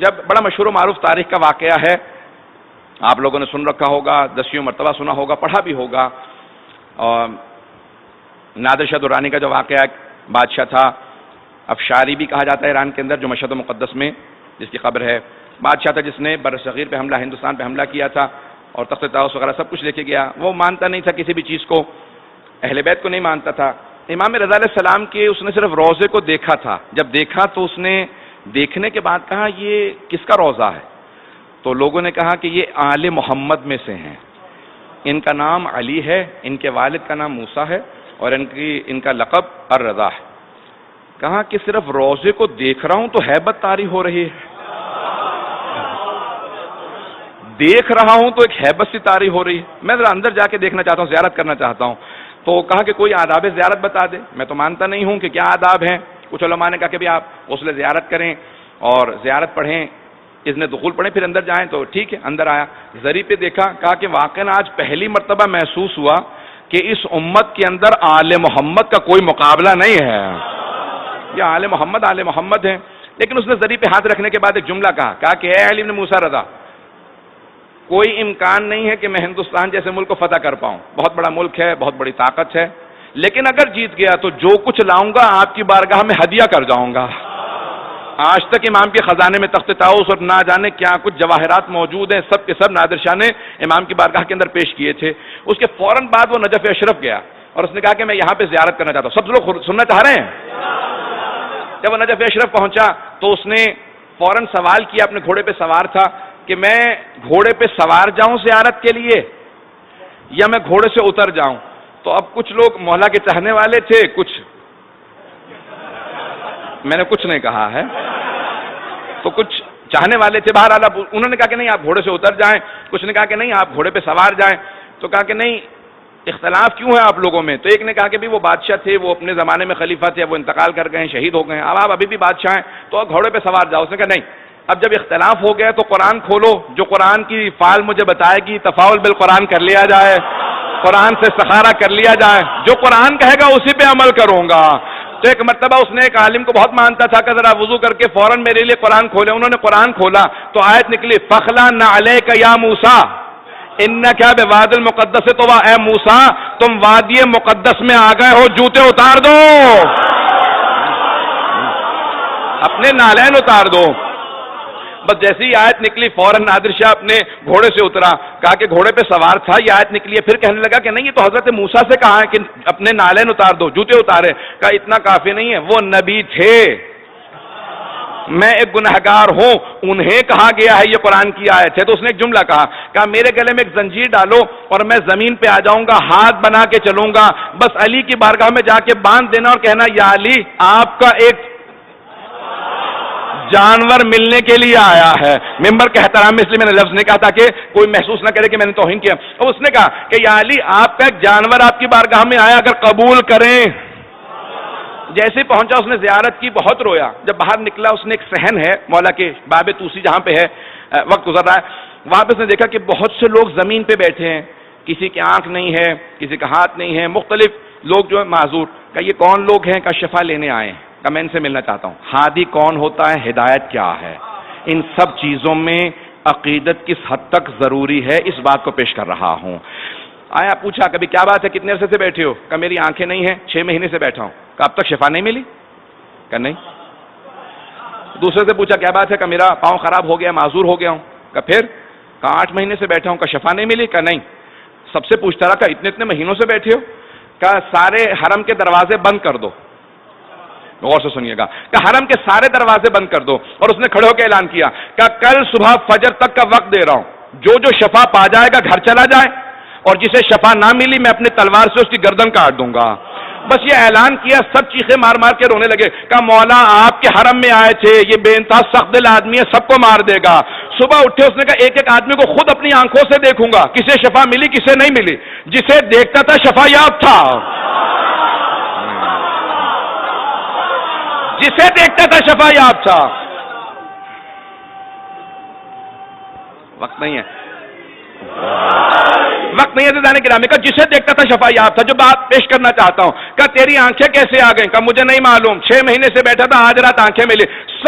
جب بڑا مشہور و معروف تاریخ کا واقعہ ہے، آپ لوگوں نے سن رکھا ہوگا، 10ویں مرتبہ سنا ہوگا، پڑھا بھی ہوگا. نادر شاہ درانی کا جو واقعہ بادشاہ تھا، افشاری بھی کہا جاتا ہے ایران کے اندر، جو مشہد مقدس میں جس کی قبر ہے. بادشاہ تھا جس نے برصغیر پہ حملہ، ہندوستان پہ حملہ کیا تھا اور تخت طاؤس وغیرہ سب کچھ لے کے گیا. وہ مانتا نہیں تھا کسی بھی چیز کو، اہل بیت کو نہیں مانتا تھا. امام رضا علیہ السلام کے اس نے صرف روضے کو دیکھا تھا. جب دیکھا تو اس نے دیکھنے کے بعد کہا یہ کس کا روضہ ہے؟ تو لوگوں نے کہا کہ یہ آل محمد میں سے ہیں، ان کا نام علی ہے، ان کے والد کا نام موسیٰ ہے اور ان کا لقب الرضا ہے. کہا کہ صرف روضے کو دیکھ رہا ہوں تو ہیبت طاری ہو رہی ہے، دیکھ رہا ہوں تو ایک ہیبت سی طاری ہو رہی ہے. میں ذرا اندر جا کے دیکھنا چاہتا ہوں، زیارت کرنا چاہتا ہوں. تو کہا کہ کوئی آداب زیارت بتا دے. میں تو مانتا نہیں ہوں کہ کیا آداب ہیں. کچھ علماء نے کہا کہ بھی آپ غسل زیارت کریں اور زیارت پڑھیں، اذن دخول پڑھیں، پھر اندر جائیں. تو ٹھیک ہے، اندر آیا، زری پہ دیکھا. کہا کہ واقعاً آج پہلی مرتبہ محسوس ہوا کہ اس امت کے اندر آل محمد کا کوئی مقابلہ نہیں ہے. یہ آل محمد ہیں. لیکن اس نے زری پہ ہاتھ رکھنے کے بعد ایک جملہ کہا کہ اے علی بن موسیٰ رضا، کوئی امکان نہیں ہے کہ میں ہندوستان جیسے ملک کو فتح کر پاؤں. بہت بڑا ملک ہے، بہت بڑی طاقت ہے، لیکن اگر جیت گیا تو جو کچھ لاؤں گا آپ کی بارگاہ میں ہدیہ کر جاؤں گا. آج تک امام کے خزانے میں تخت طاؤس اور نہ جانے کیا کچھ جواہرات موجود ہیں، سب کے سب نادر شاہ نے امام کی بارگاہ کے اندر پیش کیے تھے. اس کے فوراً بعد وہ نجف اشرف گیا اور اس نے کہا کہ میں یہاں پہ زیارت کرنا چاہتا ہوں. سب لوگ سننا چاہ رہے ہیں؟ جب وہ نجف اشرف پہنچا تو اس نے فوراً سوال کیا، اپنے گھوڑے پہ سوار تھا، کہ میں گھوڑے پہ سوار جاؤں زیارت کے لیے یا میں گھوڑے سے اتر جاؤں؟ تو اب کچھ لوگ مولا کے چاہنے والے تھے، کچھ میں نے کچھ نہیں کہا ہے، تو کچھ چاہنے والے تھے. بہرحال انہوں نے کہا کہ نہیں آپ گھوڑے سے اتر جائیں، کچھ نے کہا کہ نہیں آپ گھوڑے پہ سوار جائیں. تو کہا کہ نہیں، اختلاف کیوں ہے آپ لوگوں میں؟ تو ایک نے کہا کہ بھی وہ بادشاہ تھے، وہ اپنے زمانے میں خلیفہ تھے، وہ انتقال کر گئے ہیں، شہید ہو گئے ہیں، اب آپ ابھی بھی بادشاہ ہیں تو گھوڑے پہ سوار جاؤ. اس نے کہا نہیں، اب جب اختلاف ہو گیا تو قرآن کھولو، جو قرآن کی فعال مجھے بتائے گی تفاعل بالقرآن کر لیا جائے، قرآن سے استخارہ کر لیا جائے، جو قرآن کہے گا اسی پہ عمل کروں گا. تو ایک مرتبہ اس نے ایک عالم کو بہت مانتا تھا کہ ذرا وضو کر کے فوراً میرے لیے قرآن کھولے. انہوں نے قرآن کھولا تو آیت نکلی فَخْلَعْ نَعْلَيْكَ يَا مُوسَىٰ اِنَّكَ بِوَادِ الْمُقَدَّسِ طُوَىٰ. اے موسیٰ تم وادی مقدس میں آ گئے ہو، جوتے اتار دو، اپنے نالین اتار دو. بس جیسی ہی آیت نکلی فوراً نادر شاہ اپنے گھوڑے سے اترا. کہا کہ گھوڑے پہ سوار تھا، یہ آیت نکلی ہے. پھر کہنے لگا کہ نہیں، یہ تو حضرت موسیٰ سے کہا ہے کہ اپنے نالین اتار دو، جوتے اتارے. کہا اتنا کافی نہیں ہے، وہ نبی تھے، میں ایک گنہگار ہوں، انہیں کہا گیا ہے یہ قرآن کی آیت ہے. تو اس نے ایک جملہ کہا میرے گلے میں ایک زنجیر ڈالو اور میں زمین پہ آ جاؤں گا، ہاتھ بنا کے چلوں گا، بس علی کی بارگاہ میں جا کے باندھ دینا اور کہنا یا علی آپ کا ایک جانور ملنے کے لیے آیا ہے. ممبر کے احترام میں اس لیے میں نے لفظ نہیں کہا تاکہ کوئی محسوس نہ کرے کہ میں نے توہین کیا. اور اس نے کہا کہ یا علی آپ کا ایک جانور آپ کی بارگاہ میں آیا، اگر قبول کریں. جیسے ہی پہنچا اس نے زیارت کی، بہت رویا. جب باہر نکلا اس نے ایک صحن ہے مولا کے باب توسی جہاں پہ ہے وقت گزر رہا ہے، وہاں پہ اس نے دیکھا کہ بہت سے لوگ زمین پہ بیٹھے ہیں، کسی کی آنکھ نہیں ہے، کسی کا ہاتھ نہیں ہے، مختلف لوگ جو ہے معذور. کہ یہ کون لوگ ہیں؟ کا شفا لینے آئے ہیں. کہ میں ان سے ملنا چاہتا ہوں. ہادی کون ہوتا ہے؟ ہدایت کیا ہے؟ ان سب چیزوں میں عقیدت کس حد تک ضروری ہے، اس بات کو پیش کر رہا ہوں. آیا پوچھا کبھی کیا بات ہے، کتنے عرصے سے بیٹھے ہو؟ کہ میری آنکھیں نہیں ہیں، 6 مہینے سے بیٹھا ہوں. کہ اب تک شفا نہیں ملی؟ کہ نہیں. دوسرے سے پوچھا کیا بات ہے؟ کہ میرا پاؤں خراب ہو گیا، معذور ہو گیا ہوں. کہ پھر؟ کہ 8 مہینے سے بیٹھا ہوں. کہ شفا نہیں ملی؟ کہ نہیں. سب سے پوچھتا رہا کہ اتنے مہینوں سے بیٹھے ہو؟ کہ سارے حرم کے دروازے بند کر دو. غور سے سنیے گا. کہ حرم کے سارے دروازے بند کر دو. اور اس نے کھڑے ہو کے اعلان کیا کہ کل صبح فجر تک کا وقت دے رہا ہوں، جو شفا پا جائے گا گھر چلا جائے، اور جسے شفا نہ ملی میں اپنی تلوار سے اس کی گردن کاٹ دوں گا. بس یہ اعلان کیا، سب چیخیں مار مار کے رونے لگے. کہ مولا آپ کے حرم میں آئے تھے، یہ بے انتہا سخت دل آدمی ہے، سب کو مار دے گا. صبح اٹھے اس نے کہا ایک ایک آدمی کو خود اپنی آنکھوں سے دیکھوں گا، کسے شفا ملی کسے نہیں ملی. جسے دیکھتا تھا شفا یاب تھا، جسے دیکھتا تھا شفا یاب تھا. وقت نہیں ہے زیادہ گرامی کا. جسے دیکھتا تھا شفا یاب تھا. جو بات پیش کرنا چاہتا ہوں کہ تیری آنکھیں کیسے آ گئیں؟ کہ مجھے نہیں معلوم، 6 مہینے سے بیٹھا تھا، آج رات آنکھیں ملی.